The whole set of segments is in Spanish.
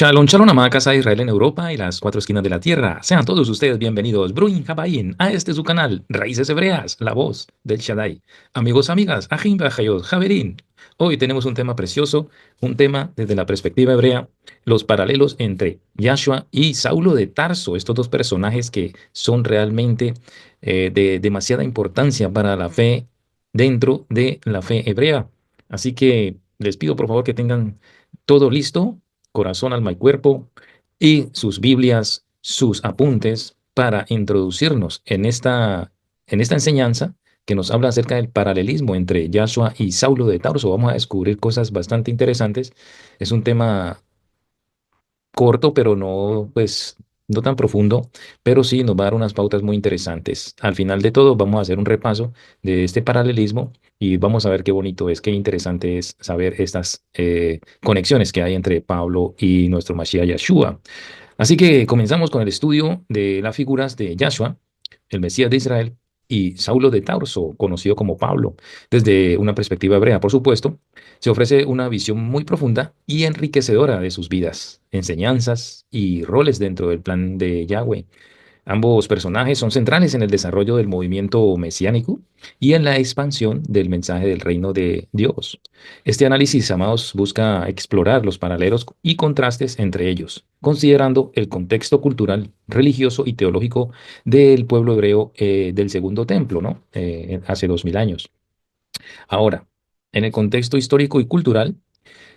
Shalom, shalom, amada casa de Israel en Europa y las cuatro esquinas de la tierra. Sean todos ustedes bienvenidos, Bruin Habayim, a este su canal, Raíces Hebreas, la voz del Shaddai. Amigos, amigas, Ajim Bajayot, Javerín. Hoy tenemos un tema precioso, un tema desde la perspectiva hebrea, los paralelos entre Yahshua y Saulo de Tarso, estos dos personajes que son realmente de demasiada importancia para la fe dentro de la fe hebrea. Así que les pido por favor que tengan todo listo, corazón, alma y cuerpo, y sus Biblias, sus apuntes para introducirnos en esta enseñanza que nos habla acerca del paralelismo entre Yahshua y Saulo de Tarso. Vamos a descubrir cosas bastante interesantes. Es un tema corto, pero no, pues, no tan profundo, pero sí nos va a dar unas pautas muy interesantes. Al final de todo, vamos a hacer un repaso de este paralelismo y vamos a ver qué bonito es, qué interesante es saber estas conexiones que hay entre Pablo y nuestro Mashiach Yahshua. Así que comenzamos con el estudio de las figuras de Yahshua, el Mesías de Israel, y Saulo de Tarso, conocido como Pablo. Desde una perspectiva hebrea, por supuesto, se ofrece una visión muy profunda y enriquecedora de sus vidas, enseñanzas y roles dentro del plan de Yahweh. Ambos personajes son centrales en el desarrollo del movimiento mesiánico y en la expansión del mensaje del reino de Dios. Este análisis, amados, busca explorar los paralelos y contrastes entre ellos, considerando el contexto cultural, religioso y teológico del pueblo hebreo del Segundo Templo, ¿no? Hace 2000 años. Ahora, en el contexto histórico y cultural,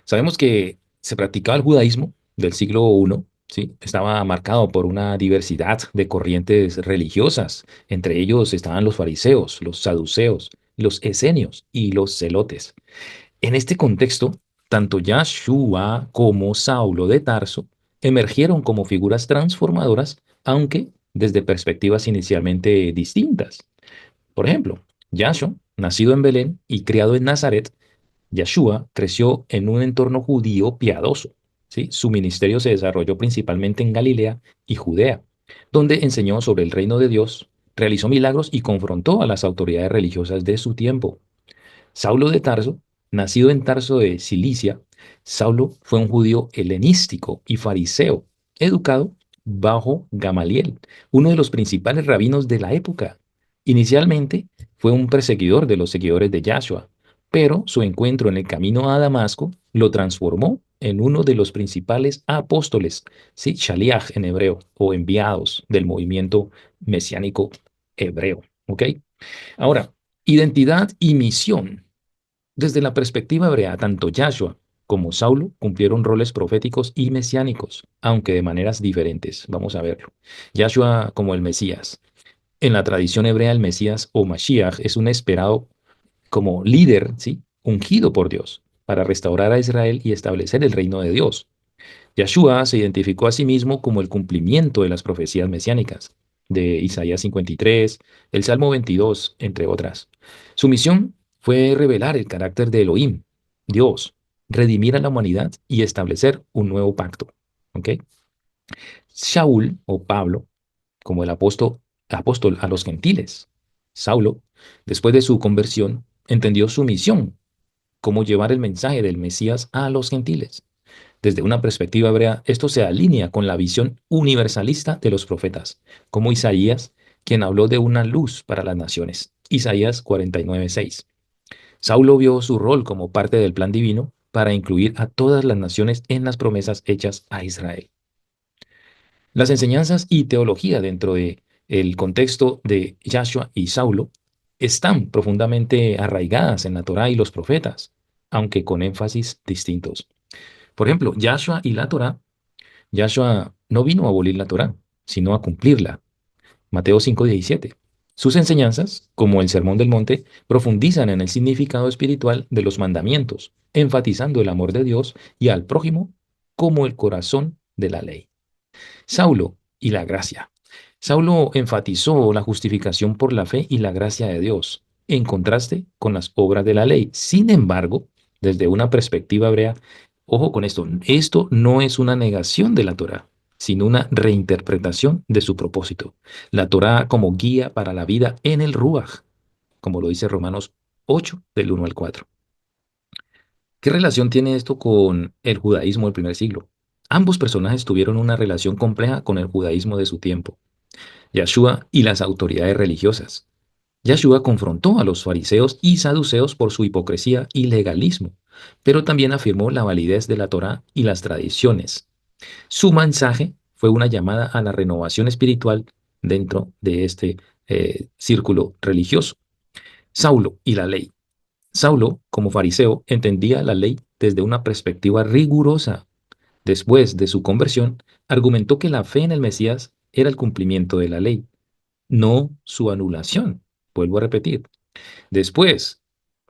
sabemos que se practicaba el judaísmo del siglo I, ¿sí? Estaba marcado por una diversidad de corrientes religiosas. Entre ellos estaban los fariseos, los saduceos, los esenios y los celotes. En este contexto, tanto Yahshua como Saulo de Tarso emergieron como figuras transformadoras, aunque desde perspectivas inicialmente distintas. Por ejemplo, Yahshua, nacido en Belén y criado en Nazaret, Yeshua creció en un entorno judío piadoso. ¿Sí? Su ministerio se desarrolló principalmente en Galilea y Judea, donde enseñó sobre el reino de Dios, realizó milagros y confrontó a las autoridades religiosas de su tiempo. Saulo de Tarso, nacido en Tarso de Cilicia, Saulo fue un judío helenístico y fariseo, educado bajo Gamaliel, uno de los principales rabinos de la época. Inicialmente fue un perseguidor de los seguidores de Yahshua, pero su encuentro en el camino a Damasco lo transformó en uno de los principales apóstoles, sí, shaliach en hebreo, o enviados del movimiento mesiánico hebreo. ¿Ok? Ahora, identidad y misión. Desde la perspectiva hebrea, tanto Yahshua como Saulo cumplieron roles proféticos y mesiánicos, aunque de maneras diferentes. Vamos a verlo. Yahshua como el Mesías. En la tradición hebrea, el Mesías o Mashiach es un esperado como líder, ¿sí? Ungido por Dios para restaurar a Israel y establecer el reino de Dios. Yahshua se identificó a sí mismo como el cumplimiento de las profecías mesiánicas de Isaías 53, el Salmo 22, entre otras. Su misión fue revelar el carácter de Elohim, Dios, redimir a la humanidad y establecer un nuevo pacto. ¿Ok? Shaul o Pablo, como el apóstol a los gentiles. Saulo, después de su conversión, entendió su misión, cómo llevar el mensaje del Mesías a los gentiles. Desde una perspectiva hebrea, esto se alinea con la visión universalista de los profetas, como Isaías, quien habló de una luz para las naciones. Isaías 49:6. Saulo vio su rol como parte del plan divino para incluir a todas las naciones en las promesas hechas a Israel. Las enseñanzas y teología dentro de el contexto de Yahshua y Saulo están profundamente arraigadas en la Torá y los profetas, aunque con énfasis distintos. Por ejemplo, Yahshua y la Torá. Yahshua no vino a abolir la Torá, sino a cumplirla. Mateo 5:17. Sus enseñanzas, como el Sermón del Monte, profundizan en el significado espiritual de los mandamientos, enfatizando el amor de Dios y al prójimo como el corazón de la ley. Saulo y la gracia. Saulo enfatizó la justificación por la fe y la gracia de Dios, en contraste con las obras de la ley. Sin embargo, desde una perspectiva hebrea, ojo con esto no es una negación de la Torá, sino una reinterpretación de su propósito. La Torá como guía para la vida en el Ruach, como lo dice Romanos 8, del 1 al 4. ¿Qué relación tiene esto con el judaísmo del primer siglo? Ambos personajes tuvieron una relación compleja con el judaísmo de su tiempo, Yeshua y las autoridades religiosas. Yeshua confrontó a los fariseos y saduceos por su hipocresía y legalismo, pero también afirmó la validez de la Torá y las tradiciones. Su mensaje fue una llamada a la renovación espiritual dentro de este círculo religioso. Saulo y la ley. Saulo, como fariseo, entendía la ley desde una perspectiva rigurosa. Después de su conversión, argumentó que la fe en el Mesías era el cumplimiento de la ley, no su anulación. Vuelvo a repetir. Después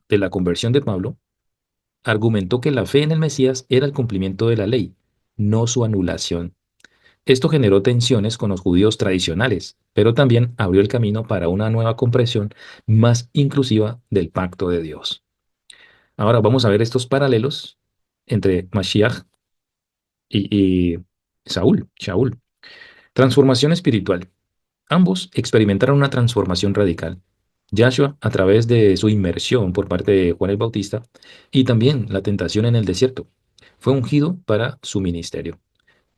de la conversión de Pablo, argumentó que la fe en el Mesías era el cumplimiento de la ley, no su anulación. Esto generó tensiones con los judíos tradicionales, pero también abrió el camino para una nueva comprensión más inclusiva del pacto de Dios. Ahora vamos a ver estos paralelos entre Mashiach y Shaul. Transformación espiritual. Ambos experimentaron una transformación radical. Yahshua a través de su inmersión por parte de Juan el Bautista y también la tentación en el desierto. Fue ungido para su ministerio.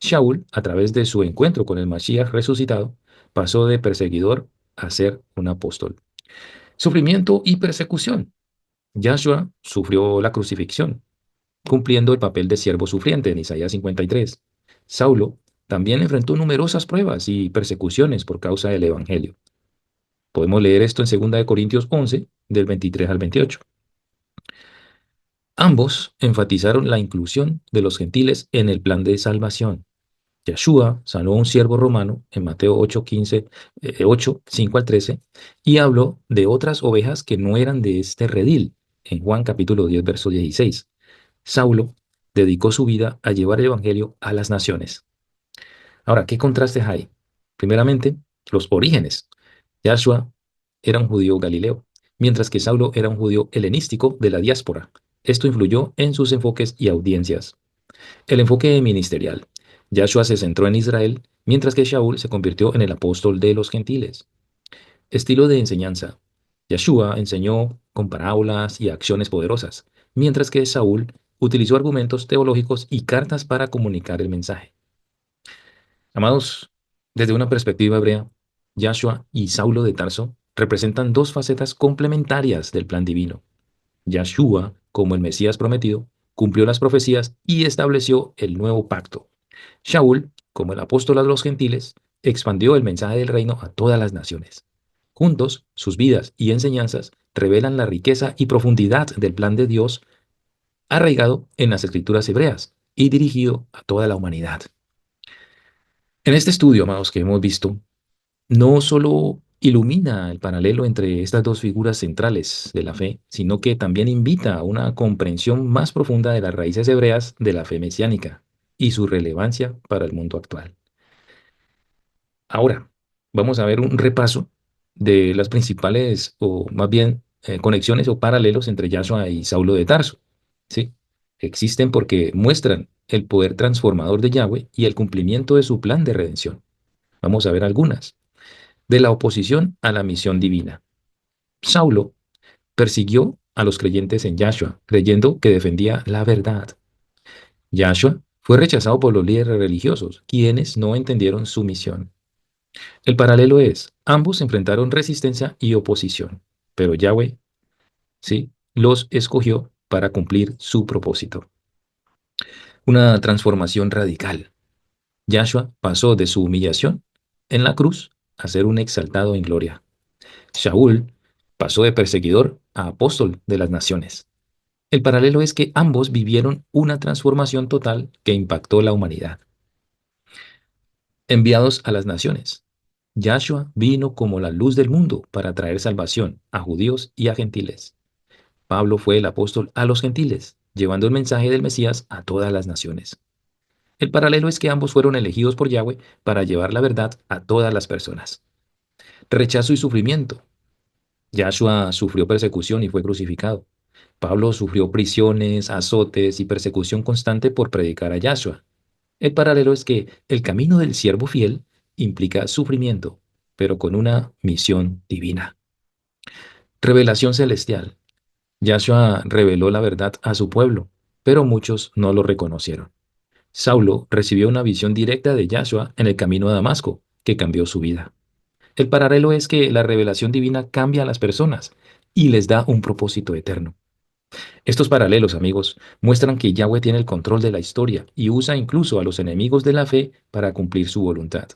Shaul, a través de su encuentro con el Mashiach resucitado, pasó de perseguidor a ser un apóstol. Sufrimiento y persecución. Yahshua sufrió la crucifixión, cumpliendo el papel de siervo sufriente en Isaías 53. Saulo también enfrentó numerosas pruebas y persecuciones por causa del Evangelio. Podemos leer esto en 2 Corintios 11, del 23 al 28. Ambos enfatizaron la inclusión de los gentiles en el plan de salvación. Yeshua sanó a un siervo romano en Mateo 8, 5 al 13, y habló de otras ovejas que no eran de este redil, en Juan capítulo 10, verso 16. Saulo dedicó su vida a llevar el Evangelio a las naciones. Ahora, ¿qué contrastes hay? Primeramente, los orígenes. Yahshua era un judío galileo, mientras que Saulo era un judío helenístico de la diáspora. Esto influyó en sus enfoques y audiencias. El enfoque ministerial. Yahshua se centró en Israel, mientras que Shaul se convirtió en el apóstol de los gentiles. Estilo de enseñanza. Yeshua enseñó con parábolas y acciones poderosas, mientras que Saúl utilizó argumentos teológicos y cartas para comunicar el mensaje. Amados, desde una perspectiva hebrea, Yahshua y Saulo de Tarso representan dos facetas complementarias del plan divino. Yahshua, como el Mesías prometido, cumplió las profecías y estableció el nuevo pacto. Shaul, como el apóstol a los gentiles, expandió el mensaje del reino a todas las naciones. Juntos, sus vidas y enseñanzas revelan la riqueza y profundidad del plan de Dios arraigado en las escrituras hebreas y dirigido a toda la humanidad. En este estudio, amados, que hemos visto, no solo ilumina el paralelo entre estas dos figuras centrales de la fe, sino que también invita a una comprensión más profunda de las raíces hebreas de la fe mesiánica y su relevancia para el mundo actual. Ahora, vamos a ver un repaso de las principales, o más bien conexiones o paralelos entre Yahshua y Saulo de Tarso. ¿Sí? Existen porque muestran el poder transformador de Yahweh y el cumplimiento de su plan de redención. Vamos a ver algunas. De la oposición a la misión divina. Saulo persiguió a los creyentes en Yahshua, creyendo que defendía la verdad. Yahshua fue rechazado por los líderes religiosos, quienes no entendieron su misión. El paralelo es, ambos enfrentaron resistencia y oposición, pero Yahweh, sí, los escogió para cumplir su propósito. Una transformación radical. Yahshua pasó de su humillación en la cruz a ser un exaltado en gloria. Shaul pasó de perseguidor a apóstol de las naciones. El paralelo es que ambos vivieron una transformación total que impactó la humanidad. Enviados a las naciones. Yahshua vino como la luz del mundo para traer salvación a judíos y a gentiles. Pablo fue el apóstol a los gentiles, llevando el mensaje del Mesías a todas las naciones. El paralelo es que ambos fueron elegidos por Yahweh para llevar la verdad a todas las personas. Rechazo y sufrimiento. Yahshua sufrió persecución y fue crucificado. Pablo sufrió prisiones, azotes y persecución constante por predicar a Yahshua. El paralelo es que el camino del siervo fiel implica sufrimiento, pero con una misión divina. Revelación celestial. Yahshua reveló la verdad a su pueblo, pero muchos no lo reconocieron. Saulo recibió una visión directa de Yahshua en el camino a Damasco, que cambió su vida. El paralelo es que la revelación divina cambia a las personas y les da un propósito eterno. Estos paralelos, amigos, muestran que Yahweh tiene el control de la historia y usa incluso a los enemigos de la fe para cumplir su voluntad.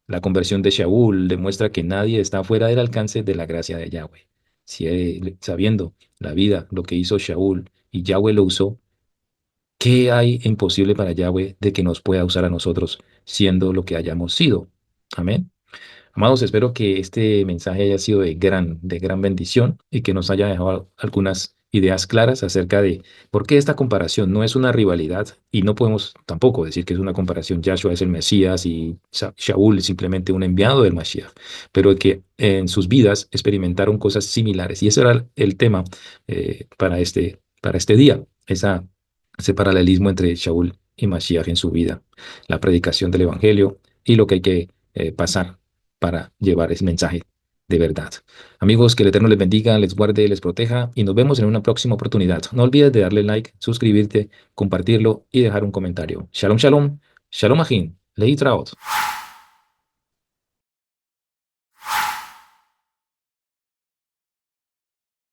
La conversión de Shaul demuestra que nadie está fuera del alcance de la gracia de Yahweh. Si sabiendo la vida, lo que hizo Shaul y Yahweh lo usó, ¿qué hay imposible para Yahweh de que nos pueda usar a nosotros siendo lo que hayamos sido? Amén. Amados, espero que este mensaje haya sido de gran bendición y que nos haya dejado algunas ideas claras acerca de por qué esta comparación no es una rivalidad y no podemos tampoco decir que es una comparación. Yahshua es el Mesías y Shaul es simplemente un enviado del Mashiach, pero que en sus vidas experimentaron cosas similares. Y ese era el tema para este día, ese paralelismo entre Shaul y Mashiach en su vida, la predicación del Evangelio y lo que hay que pasar para llevar ese mensaje de verdad. Amigos, que el Eterno les bendiga, les guarde, les proteja y nos vemos en una próxima oportunidad. No olvides de darle like, suscribirte, compartirlo y dejar un comentario. Shalom, shalom, shalom ajin, Traot.